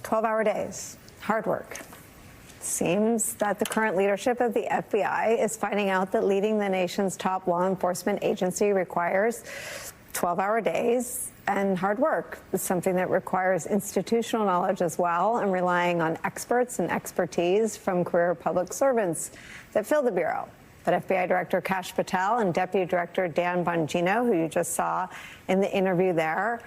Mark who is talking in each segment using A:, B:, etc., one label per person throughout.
A: 12-hour days, hard work. Seems that the current leadership of the FBI is finding out that leading the nation's top law enforcement agency requires 12-hour days and hard work. It's something that requires institutional knowledge as well, and relying on experts and expertise from career public servants that fill the Bureau. But FBI Director Kash Patel and Deputy Director Dan Bongino, who you just saw in the interview there,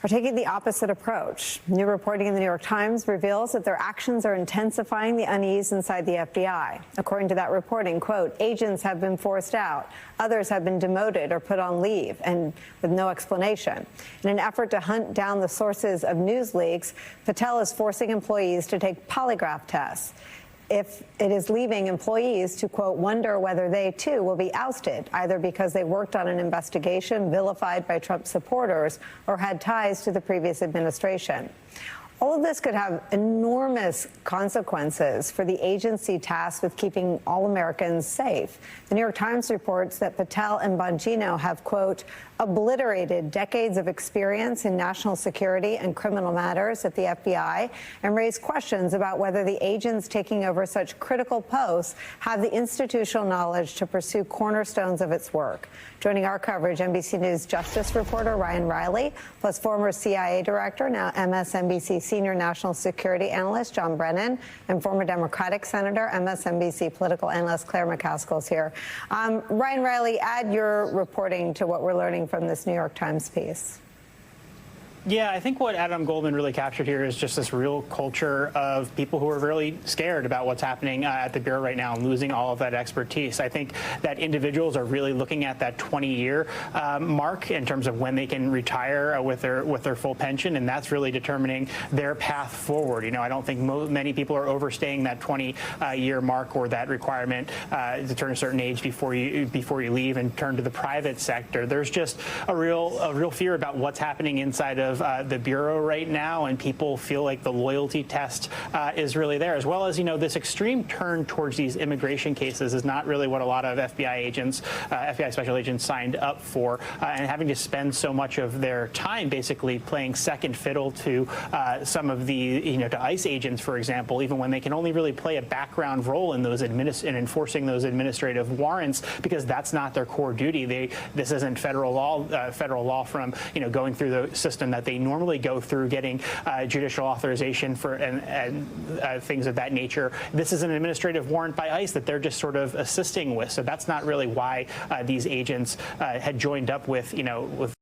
A: are taking the opposite approach. New reporting in the New York Times reveals that their actions are intensifying the unease inside the FBI. According to that reporting, quote, agents have been forced out, others have been demoted or put on leave, and with no explanation. In an effort to hunt down the sources of news leaks, Patel is forcing employees to take polygraph tests. If it is leaving employees to, quote, wonder whether they, too, will be ousted, either because they worked on an investigation vilified by Trump supporters or had ties to the previous administration. All of this could have enormous consequences for the agency tasked with keeping all Americans safe. The New York Times reports that Patel and Bongino have, quote, obliterated decades of experience in national security and criminal matters at the FBI and raised questions about whether the agents taking over such critical posts have the institutional knowledge to pursue cornerstones of its work. Joining our coverage, NBC News Justice reporter Ryan Reilly, plus former CIA director, now MSNBC senior national security analyst John Brennan, and former Democratic Senator, MSNBC political analyst Claire McCaskill is here. Ryan Reilly, add your reporting to what we're learning from this New York Times piece.
B: Yeah, I think what Adam Goldman really captured here is just this real culture of people who are really scared about what's happening at the Bureau right now and losing all of that expertise. I think that individuals are really looking at that 20-year mark in terms of when they can retire with their full pension, and that's really determining their path forward. You know, I don't think many people are overstaying that 20-year mark or that requirement to turn a certain age before you leave and turn to the private sector. There's just a real fear about what's happening inside of the Bureau right now, and people feel like the loyalty test is really there, as well as, you know, this extreme turn towards these immigration cases is not really what a lot of FBI agents, FBI special agents signed up for, and having to spend so much of their time basically playing second fiddle to some of the, you know, to ICE agents, for example, even when they can only really play a background role in those in enforcing those administrative warrants, because that's not their core duty. This isn't federal law from, you know, going through the system that they normally go through, getting judicial authorization for and things of that nature. This is an administrative warrant by ICE that they're just sort of assisting with. So that's not really why these agents had joined up with, you know, with